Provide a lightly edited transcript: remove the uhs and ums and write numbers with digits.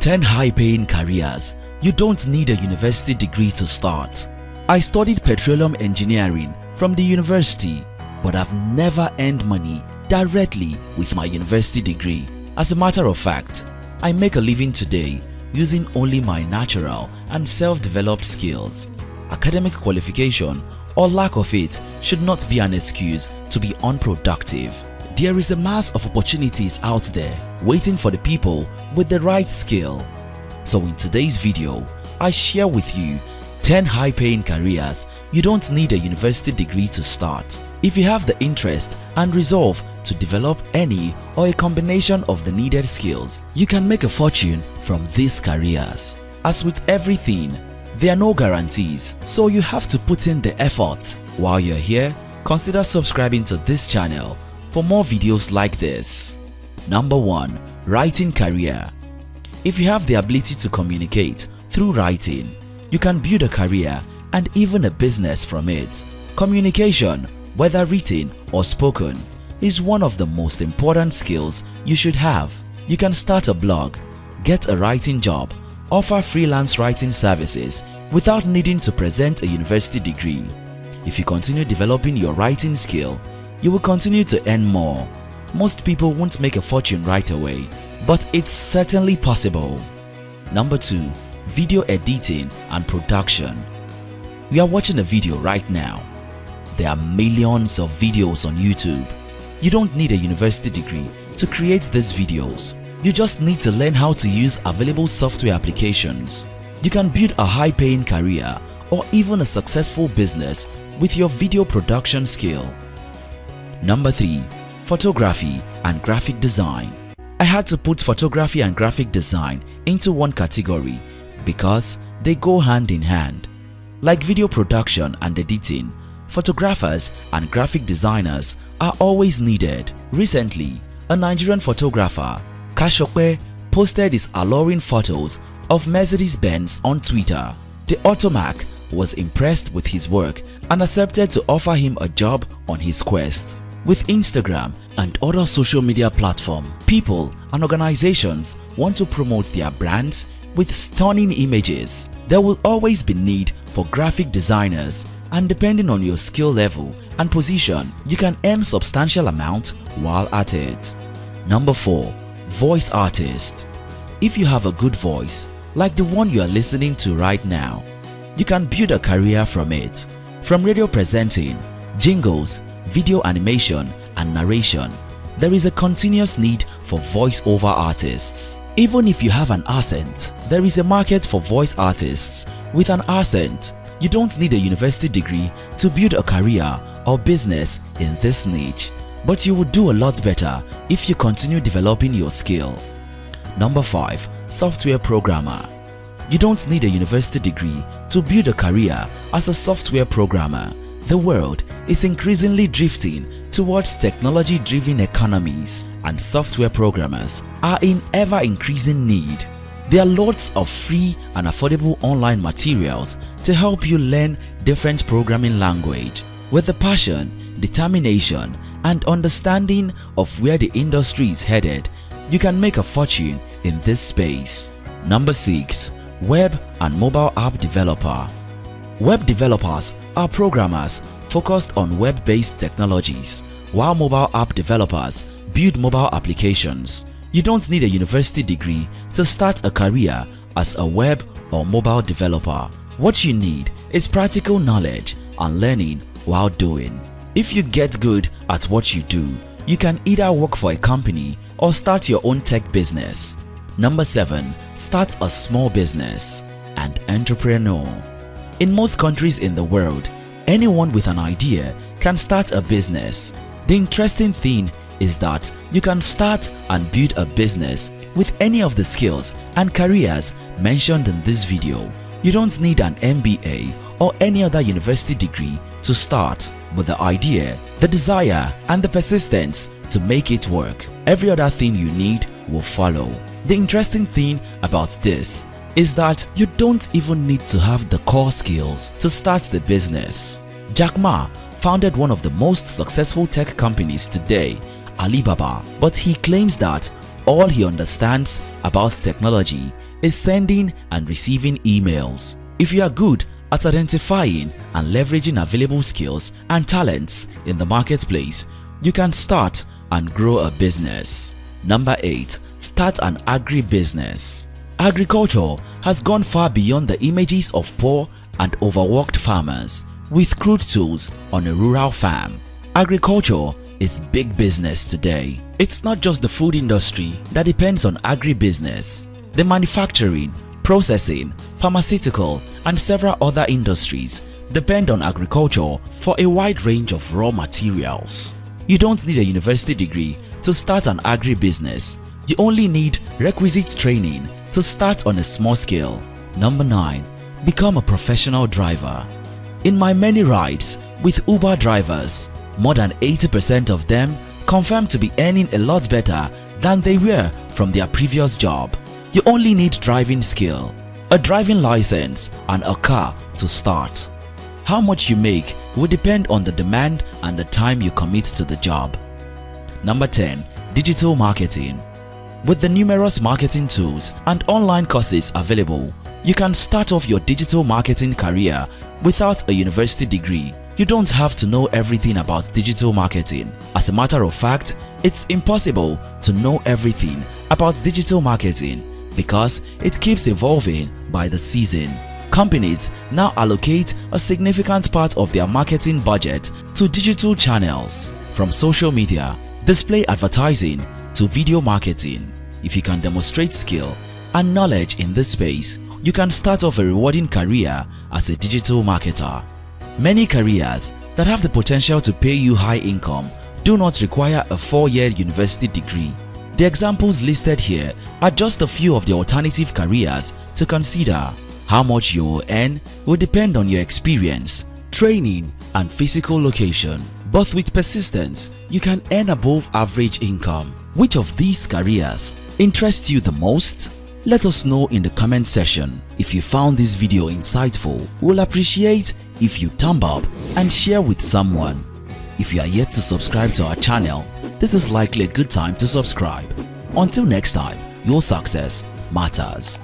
10 high-paying careers you don't need a university degree to start. I studied petroleum engineering from the university, but I've never earned money directly with my university degree. As a matter of fact, I make a living today using only my natural and self-developed skills. Academic qualification or lack of it should not be an excuse to be unproductive. There is a mass of opportunities out there waiting for the people with the right skill. So in today's video, I share with you 10 high-paying careers you don't need a university degree to start. If you have the interest and resolve to develop any or a combination of the needed skills, you can make a fortune from these careers. As with everything, there are no guarantees, so you have to put in the effort. While you're here, consider subscribing to this channel for more videos like this. Number 1. Writing career. If you have the ability to communicate through writing, you can build a career and even a business from it. Communication, whether written or spoken, is one of the most important skills you should have. You can start a blog, get a writing job, offer freelance writing services without needing to present a university degree. If you continue developing your writing skill, you will continue to earn more. Most people won't make a fortune right away, but it's certainly possible. Number 2. Video editing and production. You are watching a video right now. There are millions of videos on YouTube. You don't need a university degree to create these videos. You just need to learn how to use available software applications. You can build a high-paying career or even a successful business with your video production skill. Number 3. Photography and graphic design. I had to put photography and graphic design into one category because they go hand in hand. Like video production and editing, photographers and graphic designers are always needed. Recently, a Nigerian photographer, Kashope, posted his alluring photos of Mercedes-Benz on Twitter. The automac was impressed with his work and accepted to offer him a job on his quest. With Instagram and other social media platforms, people and organizations want to promote their brands with stunning images. There will always be need for graphic designers, and depending on your skill level and position, you can earn substantial amount while at it. Number 4. Voice artist. If you have a good voice, like the one you are listening to right now, you can build a career from it. From radio presenting, jingles, video animation, and narration, there is a continuous need for voice-over artists. Even if you have an accent, there is a market for voice artists with an accent. You don't need a university degree to build a career or business in this niche, but you would do a lot better if you continue developing your skill. Number 5. Software programmer. You don't need a university degree to build a career as a software programmer. The world is increasingly drifting towards technology-driven economies, and software programmers are in ever-increasing need. There are lots of free and affordable online materials to help you learn different programming language. With the passion, determination, and understanding of where the industry is headed, you can make a fortune in this space. Number 6. Web and mobile app developer. Web developers are programmers focused on web-based technologies, while mobile app developers build mobile applications. You don't need a university degree to start a career as a web or mobile developer. What you need is practical knowledge and learning while doing. If you get good at what you do, you can either work for a company or start your own tech business. Number 7. Start a small business and entrepreneur. In most countries in the world, anyone with an idea can start a business. The interesting thing is that you can start and build a business with any of the skills and careers mentioned in this video. You don't need an MBA or any other university degree to start, but the idea, the desire, and the persistence to make it work. Every other thing you need will follow. The interesting thing about this is that you don't even need to have the core skills to start the business. Jack Ma founded one of the most successful tech companies today, Alibaba, but he claims that all he understands about technology is sending and receiving emails. If you are good at identifying and leveraging available skills and talents in the marketplace, you can start and grow a business. Number 8. Start an agri-business. Agriculture has gone far beyond the images of poor and overworked farmers with crude tools on a rural farm. Agriculture is big business today. It's not just the food industry that depends on agri-business. The manufacturing, processing, pharmaceutical, and several other industries depend on agriculture for a wide range of raw materials. You don't need a university degree to start an agri-business. You only need requisite training to start on a small scale. Number 9. Become a professional driver. In my many rides with Uber drivers, more than 80% of them confirm to be earning a lot better than they were from their previous job. You only need driving skill, a driving license, and a car to start. How much you make will depend on the demand and the time you commit to the job. Number 10. Digital marketing. With the numerous marketing tools and online courses available, you can start off your digital marketing career without a university degree. You don't have to know everything about digital marketing. As a matter of fact, it's impossible to know everything about digital marketing because it keeps evolving by the season. Companies now allocate a significant part of their marketing budget to digital channels, from social media, display advertising, to video marketing. If you can demonstrate skill and knowledge in this space, you can start off a rewarding career as a digital marketer. Many careers that have the potential to pay you high income do not require a 4-year university degree. The examples listed here are just a few of the alternative careers to consider. How much you will earn will depend on your experience, training, and physical location. But with persistence, you can earn above average income. Which of these careers interests you the most? Let us know in the comment section. If you found this video insightful, we'll appreciate if you thumb up and share with someone. If you are yet to subscribe to our channel, this is likely a good time to subscribe. Until next time, your success matters.